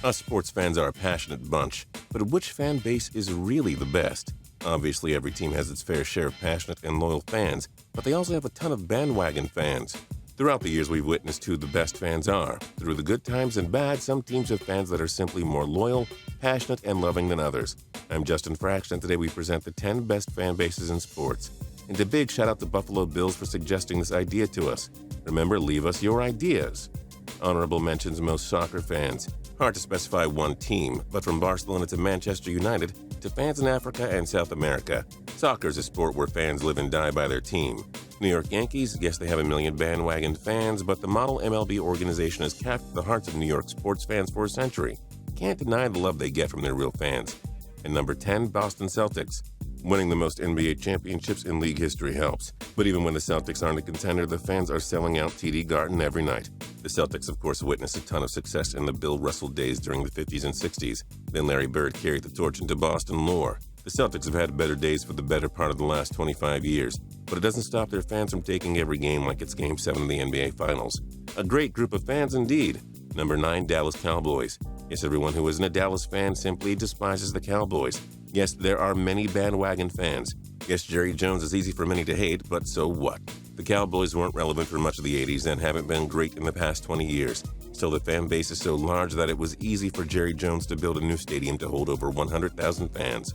Us sports fans are a passionate bunch, but which fan base is really the best? Obviously, every team has its fair share of passionate and loyal fans, but they also have a ton of bandwagon fans. Throughout the years, we've witnessed who the best fans are. Through the good times and bad, some teams have fans that are simply more loyal, passionate, and loving than others. I'm Justin Fraction, and today we present the 10 best fan bases in sports. And a big shout out to Buffalo Bills for suggesting this idea to us. Remember, leave us your ideas. Honorable mentions: most soccer fans. Hard to specify one team, but from Barcelona to Manchester United to fans in Africa and South America, soccer is a sport where fans live and die by their team. New York Yankees, yes, they have a million bandwagon fans, but the model MLB organization has captured the hearts of New York sports fans for a century. Can't deny the love they get from their real fans. And number 10, Boston Celtics. Winning the most NBA championships in league history helps. But even when the Celtics aren't a contender, the fans are selling out TD Garden every night. The Celtics, of course, witnessed a ton of success in the Bill Russell days during the 50s and 60s. Then Larry Bird carried the torch into Boston lore. The Celtics have had better days for the better part of the last 25 years, but it doesn't stop their fans from taking every game like it's Game 7 of the NBA Finals. A great group of fans indeed. Number 9, Dallas Cowboys. Yes, everyone who isn't a Dallas fan simply despises the Cowboys. Yes, there are many bandwagon fans. Yes, Jerry Jones is easy for many to hate, but so what? The Cowboys weren't relevant for much of the 80s and haven't been great in the past 20 years. Still, the fan base is so large that it was easy for Jerry Jones to build a new stadium to hold over 100,000 fans.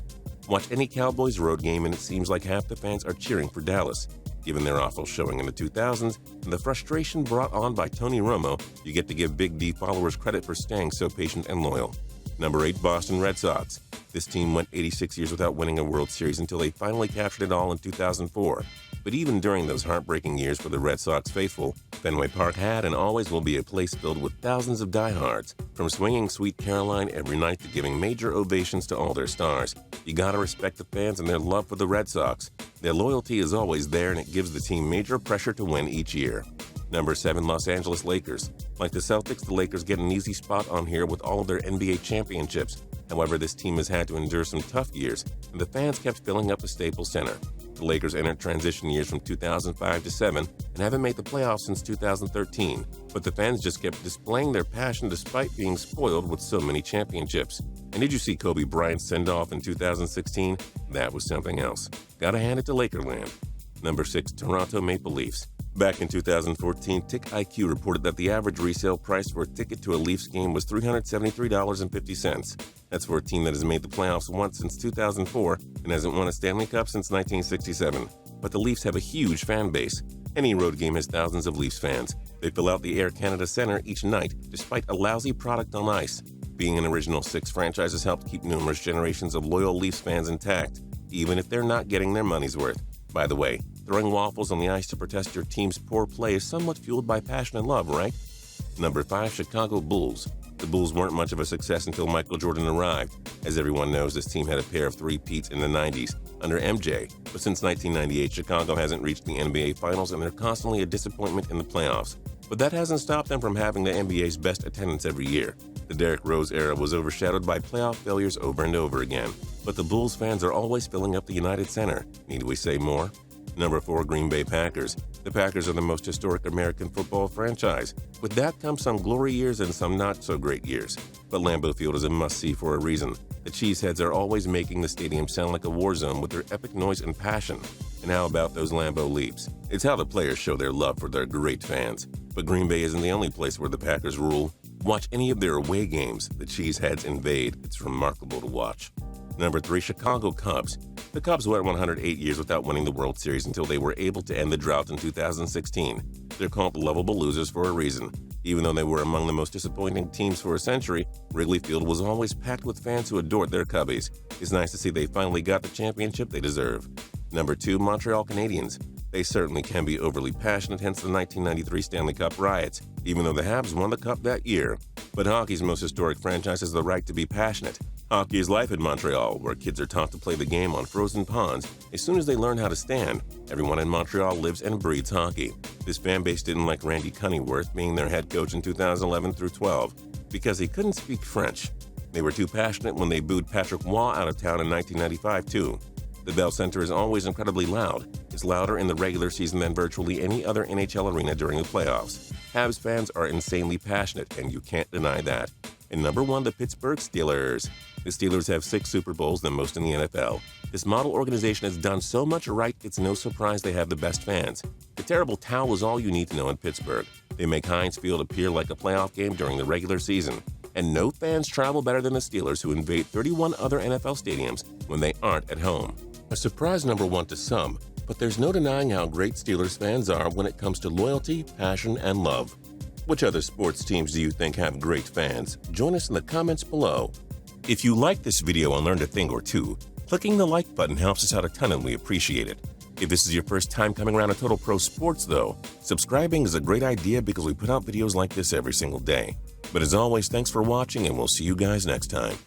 Watch any Cowboys road game and it seems like half the fans are cheering for Dallas. Given their awful showing in the 2000s and the frustration brought on by Tony Romo, you get to give Big D followers credit for staying so patient and loyal. Number 8, Boston Red Sox. This team went 86 years without winning a World Series until they finally captured it all in 2004. But even during those heartbreaking years for the Red Sox faithful, Fenway Park had and always will be a place filled with thousands of diehards. From swinging Sweet Caroline every night to giving major ovations to all their stars, you gotta respect the fans and their love for the Red Sox. Their loyalty is always there and it gives the team major pressure to win each year. Number 7, Los Angeles Lakers. Like the Celtics, the Lakers get an easy spot on here with all of their NBA championships. However, this team has had to endure some tough years, and the fans kept filling up the Staples Center. The Lakers entered transition years from 2005 to 7 and haven't made the playoffs since 2013, but the fans just kept displaying their passion despite being spoiled with so many championships. And did you see Kobe Bryant's send-off in 2016? That was something else. Gotta hand it to Lakerland. Number 6, Toronto Maple Leafs. Back in 2014, TickIQ reported that the average resale price for a ticket to a Leafs game was $373.50. That's for a team that has made the playoffs once since 2004 and hasn't won a Stanley Cup since 1967. But the Leafs have a huge fan base. Any road game has thousands of Leafs fans. They fill out the Air Canada Centre each night, despite a lousy product on ice. Being an original six franchise has helped keep numerous generations of loyal Leafs fans intact, even if they're not getting their money's worth. By the way, throwing waffles on the ice to protest your team's poor play is somewhat fueled by passion and love, right? Number 5, Chicago Bulls. The Bulls weren't much of a success until Michael Jordan arrived. As everyone knows, this team had a pair of three-peats in the 90s under MJ, but since 1998, Chicago hasn't reached the NBA Finals and they're constantly a disappointment in the playoffs. But that hasn't stopped them from having the NBA's best attendance every year. The Derrick Rose era was overshadowed by playoff failures over and over again, but the Bulls fans are always filling up the United Center. Need we say more? Number 4, Green Bay Packers. The Packers are the most historic American football franchise. With that comes some glory years and some not-so-great years. But Lambeau Field is a must-see for a reason. The Cheeseheads are always making the stadium sound like a war zone with their epic noise and passion. And how about those Lambeau leaps? It's how the players show their love for their great fans. But Green Bay isn't the only place where the Packers rule. Watch any of their away games. The Cheeseheads invade. It's remarkable to watch. Number 3, Chicago Cubs. The Cubs went 108 years without winning the World Series until they were able to end the drought in 2016. They're called lovable losers for a reason. Even though they were among the most disappointing teams for a century, Wrigley Field was always packed with fans who adored their Cubbies. It's nice to see they finally got the championship they deserve. Number 2, Montreal Canadiens. They certainly can be overly passionate, hence the 1993 Stanley Cup riots, even though the Habs won the Cup that year. But hockey's most historic franchise has the right to be passionate. Hockey is life in Montreal, where kids are taught to play the game on frozen ponds as soon as they learn how to stand. Everyone in Montreal lives and breathes hockey. This fan base didn't like Randy Cunneyworth being their head coach in 2011 through 12 because he couldn't speak French. They were too passionate when they booed Patrick Waugh out of town in 1995, too. The Bell Center is always incredibly loud. It's louder in the regular season than virtually any other NHL arena during the playoffs. Habs fans are insanely passionate, and you can't deny that. And number 1, the Pittsburgh Steelers. The Steelers have 6 Super Bowls, the most in the NFL. This model organization has done so much right, it's no surprise they have the best fans. The terrible towel is all you need to know in Pittsburgh. They make Heinz Field appear like a playoff game during the regular season. And no fans travel better than the Steelers, who invade 31 other NFL stadiums when they aren't at home. A surprise number 1 to some, but there's no denying how great Steelers fans are when it comes to loyalty, passion, and love. Which other sports teams do you think have great fans? Join us in the comments below. If you liked this video and learned a thing or two, clicking the like button helps us out a ton and we appreciate it. If this is your first time coming around to Total Pro Sports though, subscribing is a great idea because we put out videos like this every single day. But as always, thanks for watching and we'll see you guys next time.